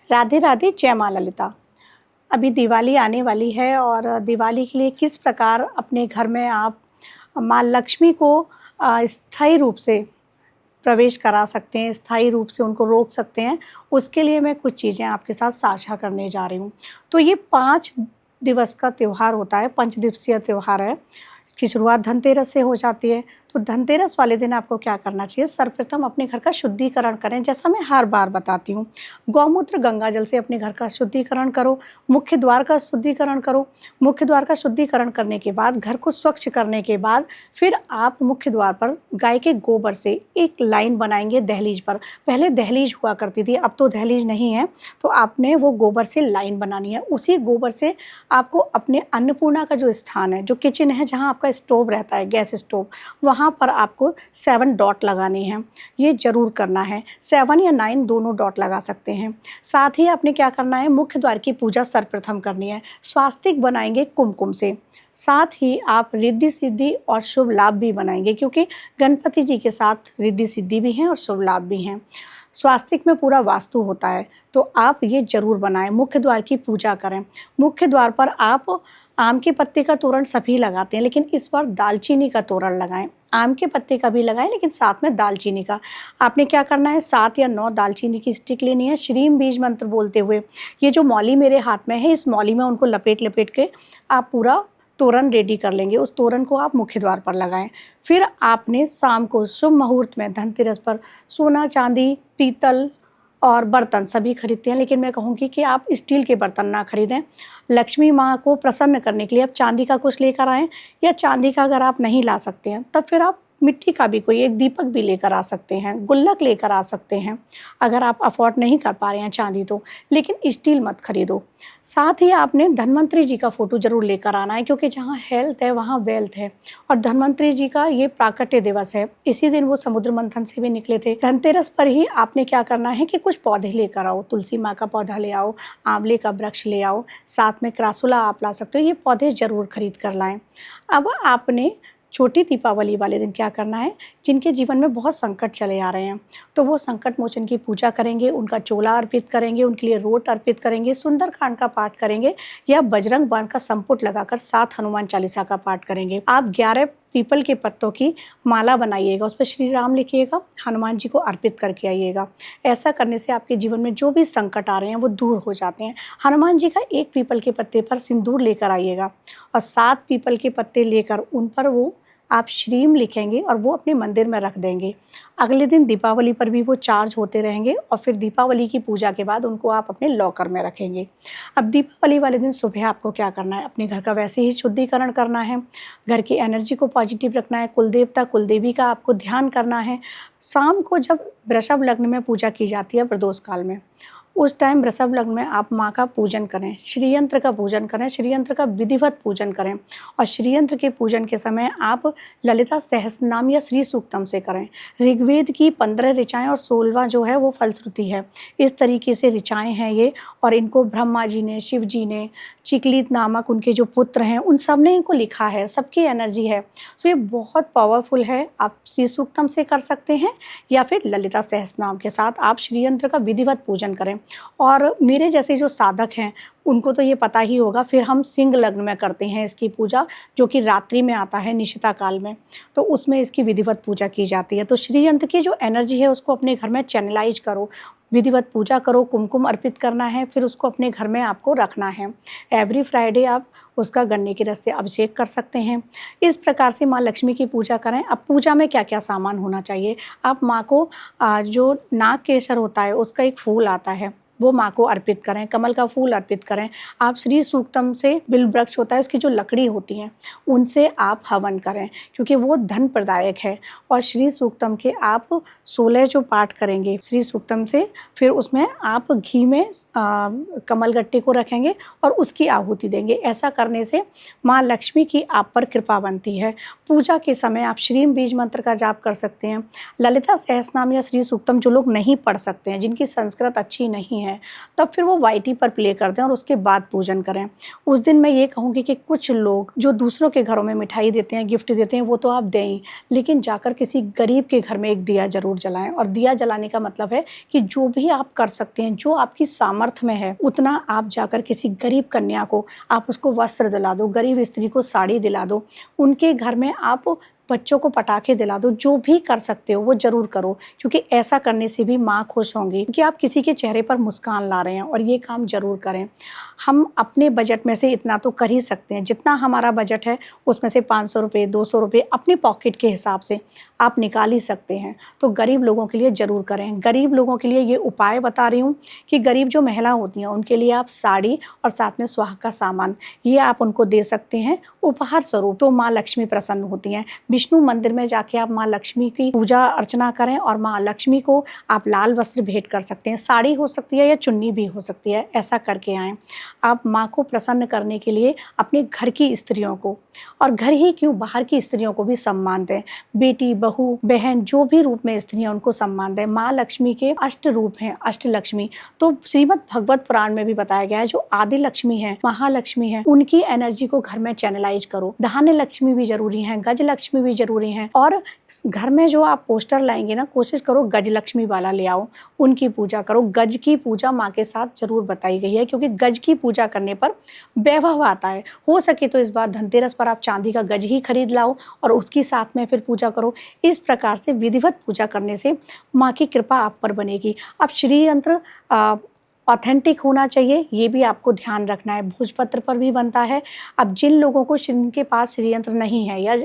राधे राधे, जय माँ ललिता। अभी दिवाली आने वाली है और दिवाली के लिए किस प्रकार अपने घर में आप माँ लक्ष्मी को स्थायी रूप से प्रवेश करा सकते हैं, स्थायी रूप से उनको रोक सकते हैं, उसके लिए मैं कुछ चीज़ें आपके साथ साझा करने जा रही हूँ। तो ये 5 दिवस का त्योहार होता है, 5 दिवसीय त्योहार है। इसकी शुरुआत धनतेरस से हो जाती है। तो धनतेरस वाले दिन आपको क्या करना चाहिए, सर्वप्रथम अपने घर का शुद्धिकरण करें, जैसा मैं हर बार बताती हूँ। गौमूत्र गंगा जल से अपने घर का शुद्धिकरण करो, मुख्य द्वार का शुद्धिकरण करो। मुख्य द्वार का शुद्धिकरण करने के बाद, घर को स्वच्छ करने के बाद, फिर आप मुख्य द्वार पर गाय के गोबर से एक लाइन बनाएंगे दहलीज पर। पहले दहलीज हुआ करती थी, अब तो दहलीज नहीं है, तो आपने वो गोबर से लाइन बनानी है। उसी गोबर से आपको अपने अन्नपूर्णा का जो स्थान है, जो किचन है, जहाँ आपका स्टोव रहता है, गैस स्टोव, वहाँ पर आपको 7 डॉट लगाने हैं। ये ज़रूर करना है, 7 या 9 दोनों डॉट लगा सकते हैं। साथ ही आपने क्या करना है, मुख्य द्वार की पूजा सर्वप्रथम करनी है। स्वास्तिक बनाएंगे कुमकुम से। साथ ही आप रिद्धि सिद्धि और शुभ लाभ भी बनाएंगे, क्योंकि गणपति जी के साथ रिद्धि सिद्धि भी हैं और शुभ लाभ भी हैं। स्वास्तिक में पूरा वास्तु होता है, तो आप ये ज़रूर बनाएं। मुख्य द्वार की पूजा करें। मुख्य द्वार पर आप आम के पत्ते का तोरण सभी लगाते हैं, लेकिन इस बार दालचीनी का तोरण लगाएं। आम के पत्ते का भी लगाएं, लेकिन साथ में दालचीनी का। आपने क्या करना है, 7 या 9 दालचीनी की स्टिक लेनी है। श्रीम बीज मंत्र बोलते हुए, ये जो मौली मेरे हाथ में है, इस मौली में उनको लपेट लपेट के आप पूरा तोरण रेडी कर लेंगे। उस तोरण को आप मुख्य द्वार पर लगाएं। फिर आपने शाम को शुभ मुहूर्त में धनतेरस पर सोना, चांदी, पीतल और बर्तन सभी खरीदते हैं, लेकिन मैं कहूँगी कि आप स्टील के बर्तन ना खरीदें। लक्ष्मी माँ को प्रसन्न करने के लिए आप चांदी का कुछ लेकर आएँ, या चांदी का अगर आप नहीं ला सकते हैं, तब फिर आप मिट्टी का भी कोई एक दीपक भी लेकर आ सकते हैं, गुल्लक लेकर आ सकते हैं, अगर आप अफोर्ड नहीं कर पा रहे हैं चांदी तो। लेकिन स्टील मत खरीदो। साथ ही आपने धन्वंतरी जी का फ़ोटो ज़रूर लेकर आना है, क्योंकि जहाँ हेल्थ है वहाँ वेल्थ है। और धन्वंतरी जी का ये प्राकट्य दिवस है, इसी दिन वो समुद्र मंथन से भी निकले थे। धनतेरस पर ही आपने क्या करना है कि कुछ पौधे लेकर आओ। तुलसी माँ का पौधा ले आओ, आंवले का वृक्ष ले आओ, साथ में क्रासुला आप ला सकते हो। ये पौधे ज़रूर खरीद कर लाएँ। अब आपने छोटी दीपावली वाले दिन क्या करना है, जिनके जीवन में बहुत संकट चले आ रहे हैं, तो वो संकट मोचन की पूजा करेंगे, उनका चोला अर्पित करेंगे, उनके लिए रोट अर्पित करेंगे, सुंदरकांड का पाठ करेंगे, या बजरंग बाण का संपुट लगाकर 7 हनुमान चालीसा का पाठ करेंगे। आप 11 पीपल के पत्तों की माला बनाइएगा, उस पर श्री राम लिखिएगा, हनुमान जी को अर्पित करके आइएगा। ऐसा करने से आपके जीवन में जो भी संकट आ रहे हैं वो दूर हो जाते हैं। हनुमान जी का एक पीपल के पत्ते पर सिंदूर लेकर आइएगा, और 7 पीपल के पत्ते लेकर उन पर वो आप श्रीम लिखेंगे और वो अपने मंदिर में रख देंगे। अगले दिन दीपावली पर भी वो चार्ज होते रहेंगे, और फिर दीपावली की पूजा के बाद उनको आप अपने लॉकर में रखेंगे। अब दीपावली वाले दिन सुबह आपको क्या करना है, अपने घर का वैसे ही शुद्धिकरण करना है, घर की एनर्जी को पॉजिटिव रखना है, कुल देवता कुल देवी का आपको ध्यान करना है। शाम को जब वृषभ लग्न में पूजा की जाती है प्रदोष काल में, उस टाइम वृषभ लग्न में आप माँ का पूजन करें, श्रीयंत्र का पूजन करें, श्रीयंत्र का विधिवत पूजन करें। और श्रीयंत्र के पूजन के समय आप ललिता सहस्त्रनाम या श्री सूक्तम से करें। ऋग्वेद की 15 ऋचाएँ और 16वां जो है वो फलश्रुति है। इस तरीके से ऋचाएँ हैं ये, और इनको ब्रह्मा जी ने, शिव जी ने, चिकलित नामक उनके जो पुत्र हैं, उन सब ने इनको लिखा है, सबकी एनर्जी है। सो ये बहुत पावरफुल है। आप श्री सूक्तम से कर सकते हैं, या फिर ललिता सहस्त्रनाम के साथ आप श्रीयंत्र का विधिवत पूजन करें। और मेरे जैसे जो साधक हैं उनको तो ये पता ही होगा। फिर हम सिंह लग्न में करते हैं इसकी पूजा, जो कि रात्रि में आता है, निशिता काल में, तो उसमें इसकी विधिवत पूजा की जाती है। तो श्रीयंत्र की जो एनर्जी है उसको अपने घर में चैनलाइज करो, विधिवत पूजा करो, कुमकुम अर्पित करना है, फिर उसको अपने घर में आपको रखना है। एवरी फ्राइडे आप उसका गन्ने के रस से अभिषेक कर सकते हैं। इस प्रकार से माँ लक्ष्मी की पूजा करें। अब पूजा में क्या क्या सामान होना चाहिए, आप माँ को जो नाग केसर होता है उसका एक फूल आता है, वो माँ को अर्पित करें। कमल का फूल अर्पित करें। आप श्री सूक्तम से, बिल वृक्ष होता है उसकी जो लकड़ी होती हैं उनसे आप हवन करें, क्योंकि वो धन प्रदायक है। और श्री सूक्तम के आप 16 जो पाठ करेंगे श्री सूक्तम से, फिर उसमें आप घी में कमल गट्टे को रखेंगे और उसकी आहुति देंगे। ऐसा करने से माँ लक्ष्मी की आप पर कृपा बनती है। पूजा के समय आप श्रीम बीज मंत्र का जाप कर सकते हैं। ललिता सहस्त्रनाम या श्री सूक्तम जो लोग नहीं पढ़ सकते हैं, जिनकी संस्कृत अच्छी नहीं है, हैं, तब फिर वो वाईटी पर प्ले कर दें और उसके बाद पूजन करें। उस दिन मैं ये कहूँगी कि कुछ लोग जो दूसरों के घरों में मिठाई देते हैं, गिफ्ट देते हैं, वो तो आप दें ही, लेकिन जाकर किसी गरीब के घर में एक दिया ज़रूर जलाएँ। और दिया जलाने का मतलब है कि जो भी आप कर सकते हैं, जो आपकी सामर्थ्य में है, उतना आप जाकर किसी गरीब कन्या को आप उसको वस्त्र दिला दो, गरीब स्त्री को साड़ी दिला दो, उनके घर में आप बच्चों को पटाखे दिला दो। जो भी कर सकते हो वो ज़रूर करो, क्योंकि ऐसा करने से भी माँ खुश होंगी कि आप किसी के चेहरे पर मुस्कान ला रहे हैं, और ये काम ज़रूर करें। हम अपने बजट में से इतना तो कर ही सकते हैं, जितना हमारा बजट है उसमें से 500 रुपये, 200 रुपये अपने पॉकेट के हिसाब से आप निकाल ही सकते हैं। तो गरीब लोगों के लिए ज़रूर करें। गरीब लोगों के लिए ये उपाय बता रही हूँ कि गरीब जो महिला होती हैं उनके लिए आप साड़ी और साथ में सुहाग का सामान ये आप उनको दे सकते हैं उपहार स्वरूप। तो माँ लक्ष्मी प्रसन्न होती हैं। विष्णु मंदिर में जाके आप माँ लक्ष्मी की पूजा अर्चना करें और माँ लक्ष्मी को आप लाल वस्त्र भेंट कर सकते हैं। साड़ी हो सकती है या चुन्नी भी हो सकती है, ऐसा करके आएँ। आप माँ को प्रसन्न करने के लिए अपने घर की स्त्रियों को, और घर ही क्यों, बाहर की स्त्रियों को भी सम्मान दें। बेटी, बहू, बहन, जो भी रूप में स्त्रियां, उनको सम्मान दें। माँ लक्ष्मी के अष्ट रूप हैं, अष्ट लक्ष्मी। तो श्रीमद् भगवत पुराण में भी बताया गया है, जो आदि लक्ष्मी है, महालक्ष्मी है, उनकी एनर्जी को घर में चैनलाइज करो। धान्य लक्ष्मी भी जरूरी है, गज लक्ष्मी भी जरूरी है। और घर में जो आप पोस्टर लाएंगे ना, कोशिश करो गज लक्ष्मी वाला ले आओ, उनकी पूजा करो। गज की पूजा माँ के साथ जरूर बताई गई है, क्योंकि गज की पूजा करने पर वैभव आता है। हो सके तो इस बार धनतेरस पर आप चांदी का गज ही खरीद लाओ और उसकी साथ में फिर पूजा करो। इस प्रकार से विधिवत पूजा करने से माँ की कृपा आप पर बनेगी। अब श्री यंत्र ऑथेंटिक होना चाहिए, ये भी आपको ध्यान रखना है। भोजपत्र पर भी बनता है। अब जिन लोगों को, जिनके पास श्री यंत्र नहीं है या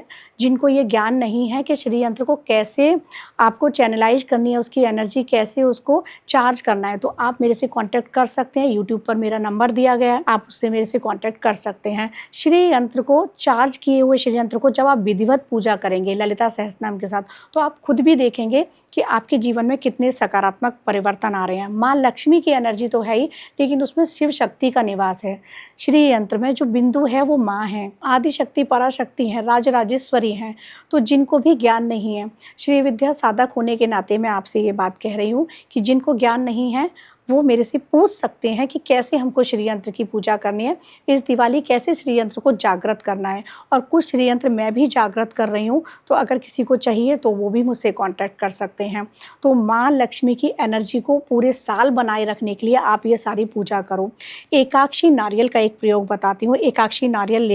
जिनको ये ज्ञान नहीं है कि श्री यंत्र को कैसे आपको चैनलाइज करनी है, उसकी एनर्जी कैसे उसको चार्ज करना है, तो आप मेरे से कांटेक्ट कर सकते हैं। यूट्यूब पर मेरा नंबर दिया गया है, आप उससे मेरे से कांटेक्ट कर सकते हैं। श्री यंत्र को, चार्ज किए हुए श्री यंत्र को जब आप विधिवत पूजा करेंगे ललिता सहस्त्रनाम के साथ, तो आप खुद भी देखेंगे कि आपके जीवन में कितने सकारात्मक परिवर्तन आ रहे हैं। माँ लक्ष्मी की एनर्जी तो है ही, लेकिन उसमें शिव शक्ति का निवास है। श्री यंत्र में जो बिंदु है वो माँ है, आदि शक्ति, पराशक्ति है, राजराजेश्वरी हैं। तो जिनको भी ज्ञान नहीं है, श्री विद्या साधक होने के नाते मैं आपसे ये बात कह रही हूँ कि जिनको ज्ञान नहीं है वो मेरे से पूछ सकते हैं कि कैसे हमको श्री यंत्र की पूजा करनी है, इस दिवाली कैसे श्री यंत्र को जागृत करना है। और कुछ श्री यंत्र मैं भी जागृत कर रही हूँ, तो अगर किसी को चाहिए तो वो भी मुझसे कांटेक्ट कर सकते हैं। तो माँ लक्ष्मी की एनर्जी को पूरे साल बनाए रखने के लिए आप ये सारी पूजा करो। एकाक्षी नारियल का एक प्रयोग बताती हूँ। एकाक्षी नारियल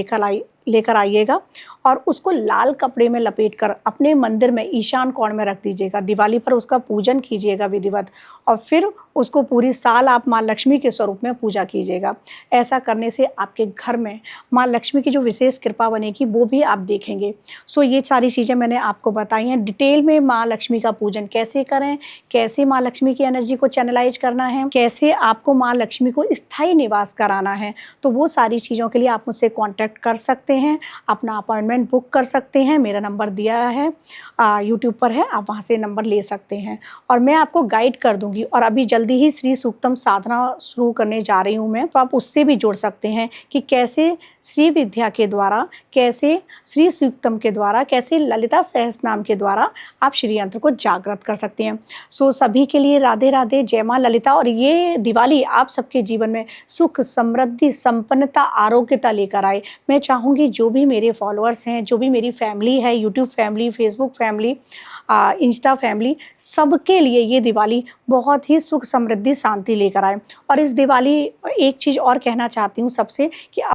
लेकर आइएगा और उसको लाल कपड़े में लपेटकर अपने मंदिर में ईशान कोण में रख दीजिएगा। दिवाली पर उसका पूजन कीजिएगा विधिवत, और फिर उसको पूरी साल आप माँ लक्ष्मी के स्वरूप में पूजा कीजिएगा। ऐसा करने से आपके घर में माँ लक्ष्मी की जो विशेष कृपा बनेगी वो भी आप देखेंगे। सो ये सारी चीज़ें मैंने आपको बताई हैं डिटेल में। माँ लक्ष्मी का पूजन कैसे करें, कैसे माँ लक्ष्मी की एनर्जी को चैनलाइज करना है, कैसे आपको माँ लक्ष्मी को स्थायी निवास कराना है, तो वो सारी चीज़ों के लिए आप मुझसे कॉन्टैक्ट कर सकते हैं, अपना अपॉइंटमेंट बुक कर सकते हैं। मेरा नंबर दिया है, यूट्यूब पर है, आप वहाँ से नंबर ले सकते हैं और मैं आपको गाइड कर दूंगी। और अभी जल्दी ही श्री सूक्तम साधना शुरू करने जा रही हूँ मैं, तो आप उससे भी जुड़ सकते हैं कि कैसे श्री विद्या के द्वारा, कैसे श्री सूक्तम के द्वारा, कैसे ललिता सहस्त्रनाम के द्वारा आप श्री यंत्र को जागृत कर सकते हैं। सो सभी के लिए राधे राधे, जय माँ ललिता। और ये दिवाली आप सबके जीवन में सुख, समृद्धि, संपन्नता, आरोग्यता लेकर आए। मैं चाहूँगी जो भी मेरे फॉलोअर्स हैं, जो भी मेरी फैमिली है, YouTube family, Facebook family, Insta family, सबके लिए ये दिवाली बहुत ही सुख, समृद्धि, शांति लेकर आए। और इस दिवाली एक चीज़ और कहना चाहती हूँ सबसे कि